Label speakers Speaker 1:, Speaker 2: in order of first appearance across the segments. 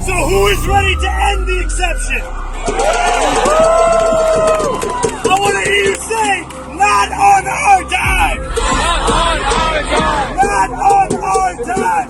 Speaker 1: So who is ready to end the exception? I want to hear you say, not on our dime! Not on our dime! Not on our dime! Not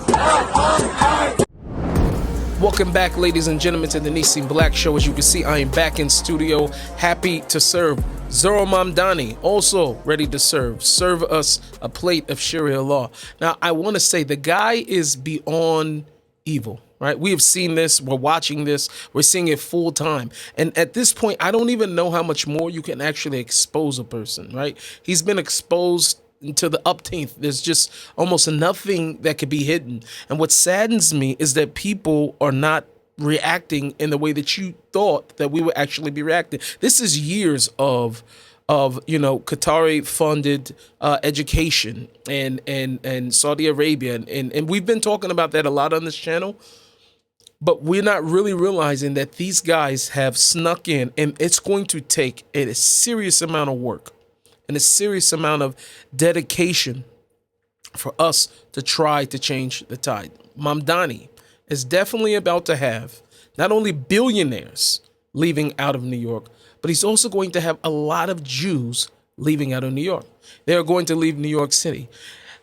Speaker 1: on our dime!
Speaker 2: Welcome back, ladies and gentlemen, to the Nissim Black Show. As you can see, I am back in studio, happy to serve. Zohran Mamdani, also ready to serve. Serve us a plate of Sharia law. Now, I want to say the guy is beyond evil, right? We have seen this. We're watching this. We're seeing it full time. And at this point, I don't even know how much more you can actually expose a person, right? He's been exposed to the upteenth. There's just almost nothing that could be hidden. And what saddens me is that people are not reacting in the way that you thought that we would actually be reacting. This is years of Qatari funded education and Saudi Arabia. And we've been talking about that a lot on this channel. But we're not really realizing that these guys have snuck in, and it's going to take a serious amount of work and a serious amount of dedication for us to try to change the tide. Mamdani is definitely about to have not only billionaires leaving out of New York, but he's also going to have a lot of Jews leaving out of New York. They are going to leave New York City.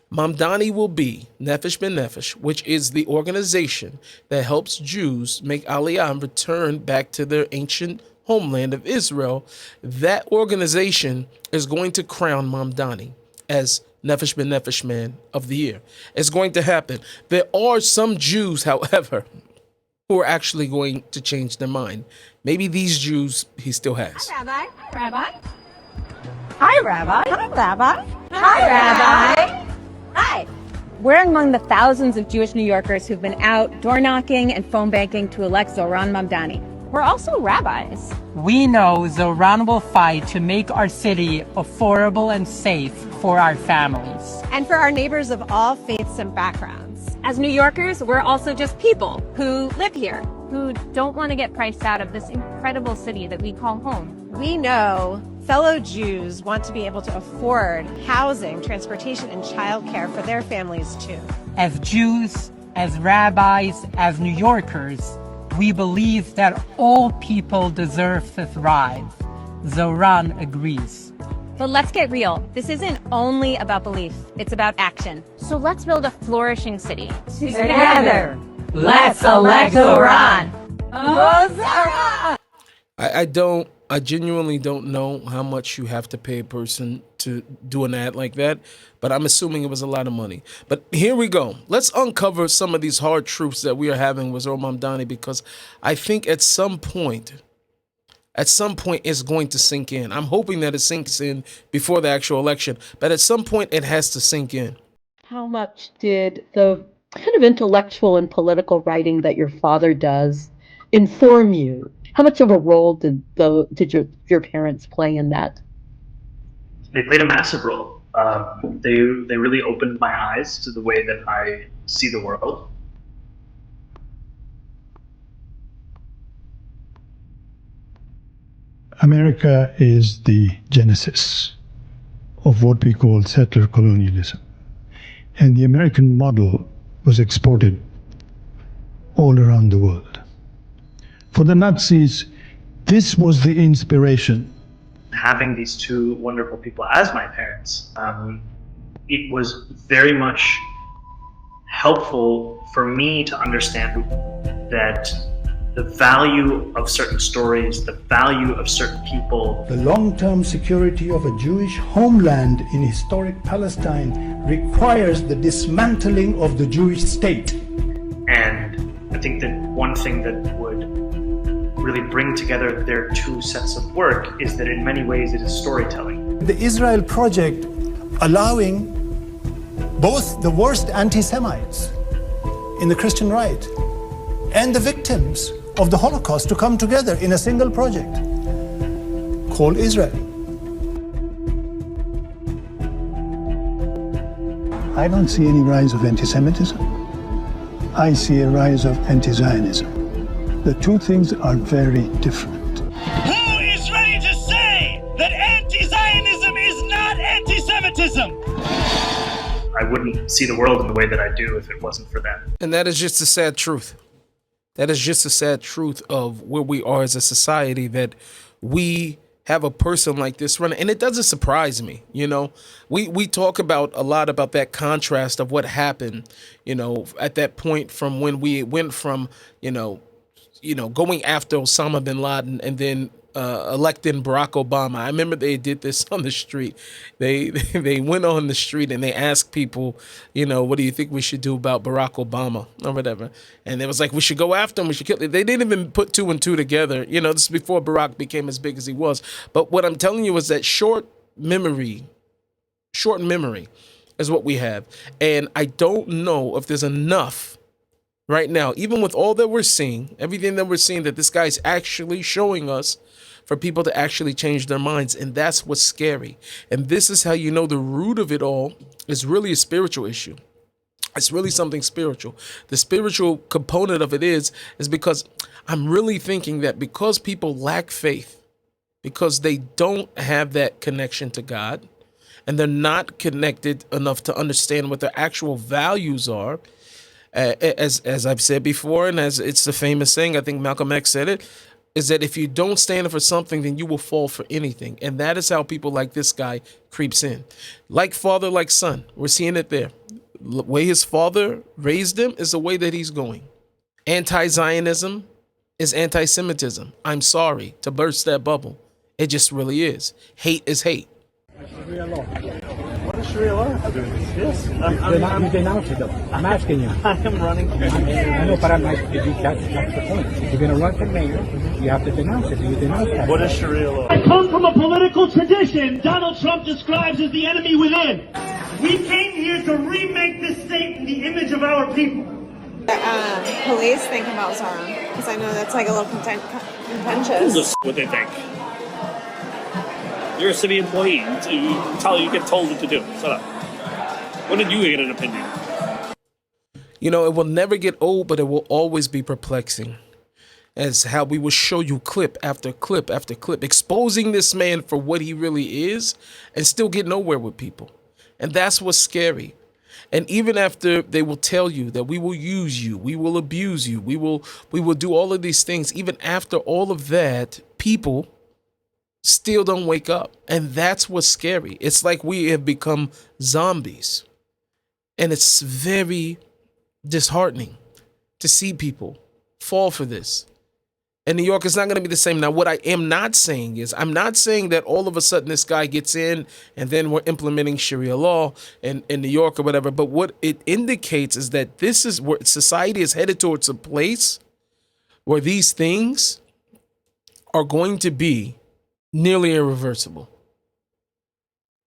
Speaker 2: Mamdani will be Nefesh B'Nefesh, which is the organization that helps Jews make Aliyah and return back to their ancient homeland of Israel. That organization is going to crown Mamdani as Nefesh B'Nefesh Man of the Year. It's going to happen. There are some Jews, however, who are actually going to change their mind. Maybe these Jews he still has.
Speaker 3: Hi, Rabbi. Hi, Rabbi. Hi, Rabbi. Hi, Rabbi. Hi, Rabbi. Hi. We're among the thousands of Jewish New Yorkers who've been out door knocking and phone banking to elect Zohran Mamdani. We're also rabbis.
Speaker 4: We know Zohran will fight to make our city affordable and safe for our families.
Speaker 5: And for our neighbors of all faiths and backgrounds.
Speaker 6: As New Yorkers, we're also just people who live here, who don't want to get priced out of this incredible city that we call home.
Speaker 5: We know fellow Jews want to be able to afford housing, transportation, and childcare for their families too.
Speaker 4: As Jews, as rabbis, as New Yorkers, we believe that all people deserve to thrive. Zohran agrees.
Speaker 6: But let's get real. This isn't only about belief. It's about action. So let's build a flourishing city.
Speaker 3: Together, let's elect Zohran.
Speaker 2: I genuinely don't know how much you have to pay a person to do an ad like that, but I'm assuming it was a lot of money. But here we go. Let's uncover some of these hard truths that we are having with Zohran Mamdani, because I think at some point it's going to sink in. I'm hoping that it sinks in before the actual election, but at some point it has to sink in.
Speaker 7: How much did the kind of intellectual and political writing that your father does inform you? How much of a role did your parents play in that?
Speaker 8: They played a massive role. They really opened my eyes to the way that I see the world.
Speaker 9: America is the genesis of what we call settler colonialism. And the American model was exported all around the world. For the Nazis, this was the inspiration.
Speaker 8: Having these two wonderful people as my parents, it was very much helpful for me to understand that the value of certain stories, the value of certain people.
Speaker 10: The long-term security of a Jewish homeland in historic Palestine requires the dismantling of the Jewish state.
Speaker 8: And I think that one thing that would really bring together their two sets of work is that in many ways it is storytelling.
Speaker 10: The Israel Project allowing both the worst anti-Semites in the Christian right and the victims of the Holocaust to come together in a single project called Israel. I don't see any rise of anti-Semitism. I see a rise of anti-Zionism. The two things are very different.
Speaker 1: Who is ready to say that anti-Zionism is not anti-Semitism?
Speaker 8: I wouldn't see the world in the way that I do if it wasn't for them.
Speaker 2: And that is just the sad truth. That is just a sad truth of where we are as a society, that we have a person like this running. And it doesn't surprise me. You know, we talk about a lot about that contrast of what happened, you know, at that point from when we went from, going after Osama bin Laden and then electing Barack Obama. I remember they did this on the street. They went on the street and they asked people, what do you think we should do about Barack Obama or whatever? And it was like, we should go after him. We should kill him. They didn't even put two and two together. This is before Barack became as big as he was. But what I'm telling you is that short memory is what we have. And I don't know if there's enough right now, even with all that we're seeing, everything that we're seeing, that this guy's actually showing us, for people to actually change their minds. And that's what's scary. And this is how you know the root of it all is really a spiritual issue. It's really something spiritual. The spiritual component of it is because I'm really thinking that because people lack faith, because they don't have that connection to God, and they're not connected enough to understand what their actual values are, as I've said before, and as it's the famous saying, I think Malcolm X said it, is that if you don't stand for something, then you will fall for anything. And that is how people like this guy creeps in. Like father, like son. We're seeing it there. The way his father raised him is the way that he's going. Anti-Zionism is anti-Semitism. I'm sorry to burst that bubble. It just really is. Hate is hate.
Speaker 11: What is Sharia law have to do with this? Yes.
Speaker 12: You denounce it, though. I'm asking you.
Speaker 11: I am running.
Speaker 12: I know, but I'm like, that's the point. If you're going to run for mayor, you have to denounce it. Do you denounce that?
Speaker 11: What is Sharia law?
Speaker 13: I come from a political tradition Donald Trump describes as the enemy within. We came here to remake this state in the image of our people.
Speaker 5: Police think about Zohran, because I know that's like a little contentious.
Speaker 11: Who what they think? You're a city employee. You get told what to do. Shut up. When did you get an opinion?
Speaker 2: It will never get old, but it will always be perplexing. As how we will show you clip after clip after clip, exposing this man for what he really is and still get nowhere with people. And that's what's scary. And even after they will tell you that we will use you, we will abuse you, we will do all of these things, even after all of that, people still don't wake up. And that's what's scary. It's like we have become zombies. And it's very disheartening to see people fall for this. And New York is not going to be the same. Now, what I am not saying is, I'm not saying that all of a sudden this guy gets in and then we're implementing Sharia law in New York or whatever. But what it indicates is that this is where society is headed towards a place where these things are going to be nearly irreversible.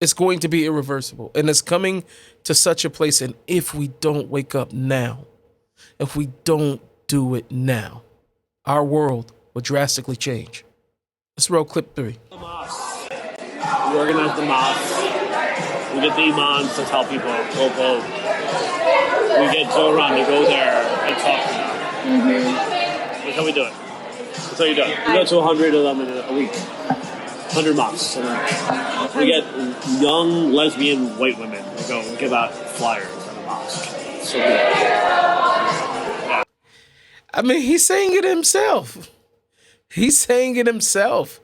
Speaker 2: It's going to be irreversible. And it's coming to such a place. And if we don't wake up now, if we don't do it now, our world will drastically change. Let's roll clip 3.
Speaker 11: We organize the mosque. We get the imams to tell people, go vote. We get Zohran to go there and talk to them. That's how we do it. That's how you do it. We go to 100 of them a week. 100 mosques. And we get young lesbian white women to go and give out flyers at the mosque. So good. Yeah.
Speaker 2: I mean, he's saying it himself. He's saying it himself.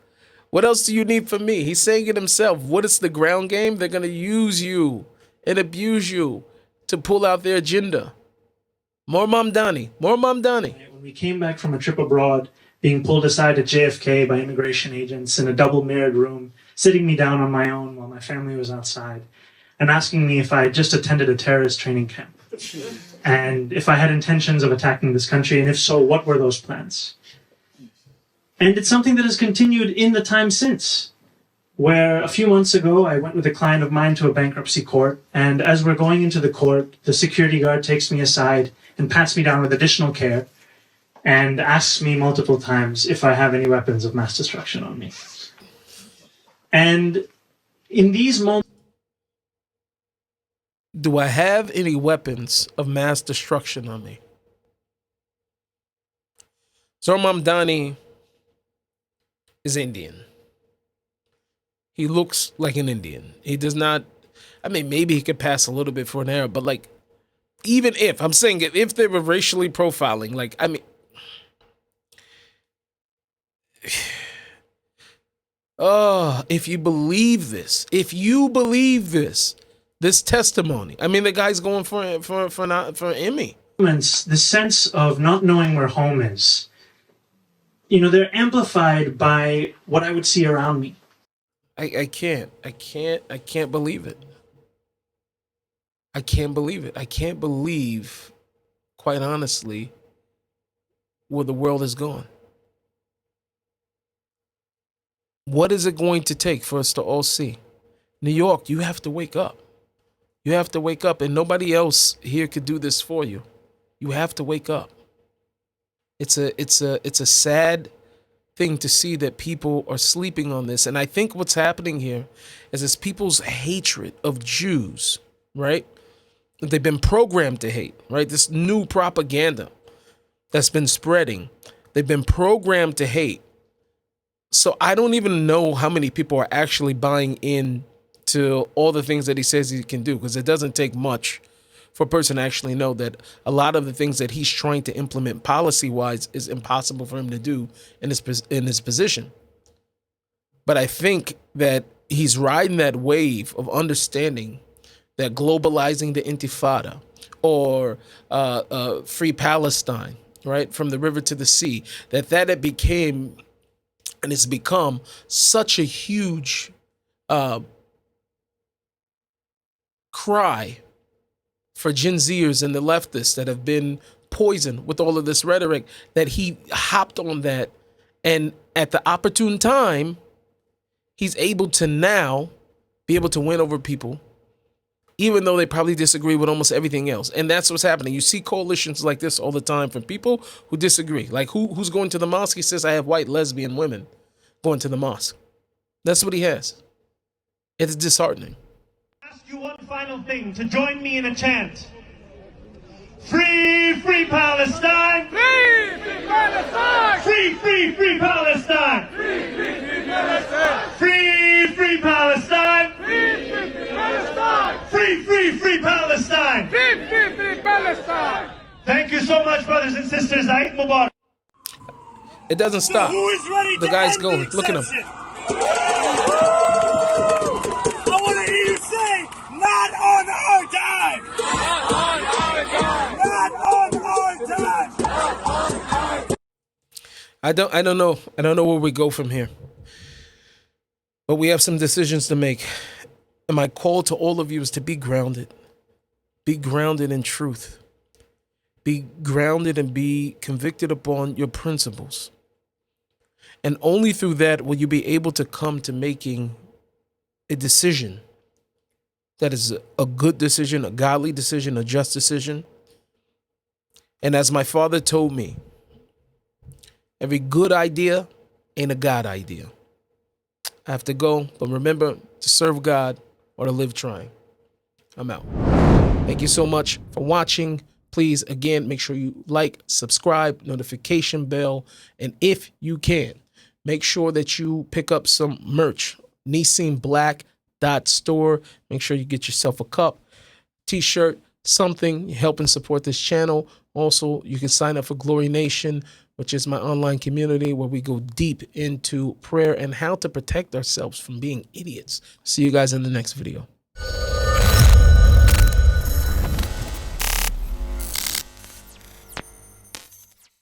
Speaker 2: What else do you need from me? He's saying it himself. What is the ground game? They're going to use you and abuse you to pull out their agenda. More Mamdani. More Mamdani.
Speaker 14: When we came back from a trip abroad, being pulled aside at JFK by immigration agents in a double-mirrored room, sitting me down on my own while my family was outside, and asking me if I had just attended a terrorist training camp, and if I had intentions of attacking this country, and if so, what were those plans? And it's something that has continued in the time since, where a few months ago, I went with a client of mine to a bankruptcy court, and as we're going into the court, the security guard takes me aside and pats me down with additional care, and asks me multiple times if I have any weapons of mass destruction on me. And in these moments...
Speaker 2: Do I have any weapons of mass destruction on me? Zohran Mamdani is Indian. He looks like an Indian. He does not... I mean, maybe he could pass a little bit for an Arab, but like, even if... I'm saying if they were racially profiling, like, I mean... Oh, if you believe this, this testimony. I mean, the guy's going for an Emmy.
Speaker 14: The sense of not knowing where home is, you know, they're amplified by what I would see around me.
Speaker 2: I can't believe it. I can't believe it. I can't believe, quite honestly, where the world is going. What is it going to take for us to all see? New York, you have to wake up. You have to wake up, and nobody else here could do this for you. You have to wake up. It's a sad thing to see that people are sleeping on this. And I think what's happening here is this people's hatred of Jews, right? They've been programmed to hate, right? This new propaganda that's been spreading. They've been programmed to hate. So I don't even know how many people are actually buying in to all the things that he says he can do, because it doesn't take much for a person to actually know that a lot of the things that he's trying to implement policy-wise is impossible for him to do in his position. But I think that he's riding that wave of understanding that globalizing the Intifada or free Palestine, right, from the river to the sea, that it became and it's become such a huge cry for Gen Zers and the leftists that have been poisoned with all of this rhetoric, that he hopped on that, and at the opportune time, he's able to now be able to win over people, even though they probably disagree with almost everything else. And that's what's happening. You see coalitions like this all the time from people who disagree. Like who's going to the mosque? He says, I have white lesbian women going to the mosque. That's what he has. It's disheartening.
Speaker 13: Ask you one final thing, to join me in a chant. Free, free Palestine! Free, free Palestine! Free, free, free Palestine! Free, free, free Palestine! Free, free Palestine! Free, free, free Palestine! Free, free, free Palestine! Free, free, free Palestine! Thank you so much, brothers and sisters. Eid Mubarak.
Speaker 2: It doesn't stop.
Speaker 1: So who is ready
Speaker 2: The
Speaker 1: to
Speaker 2: guy's
Speaker 1: end
Speaker 2: going.
Speaker 1: the
Speaker 2: Look at him.
Speaker 1: exception? I want to hear you say, not on our dime! Not on our dime! Not on our dime!
Speaker 2: I don't know where we go from here. But we have some decisions to make. And my call to all of you is to be grounded. Be grounded in truth. Be grounded and be convicted upon your principles. And only through that will you be able to come to making a decision that is a good decision, a godly decision, a just decision. And as my father told me, every good idea ain't a God idea. I have to go, but remember to serve God or to live trying. I'm out. Thank you so much for watching. Please, again, make sure you like, subscribe, notification bell, and if you can, make sure that you pick up some merch. Nissim Black .store. Make sure you get yourself a cup, t-shirt, something, help and support this channel. Also, you can sign up for Glory Nation, which is my online community where we go deep into prayer and how to protect ourselves from being idiots. See you guys in the next video.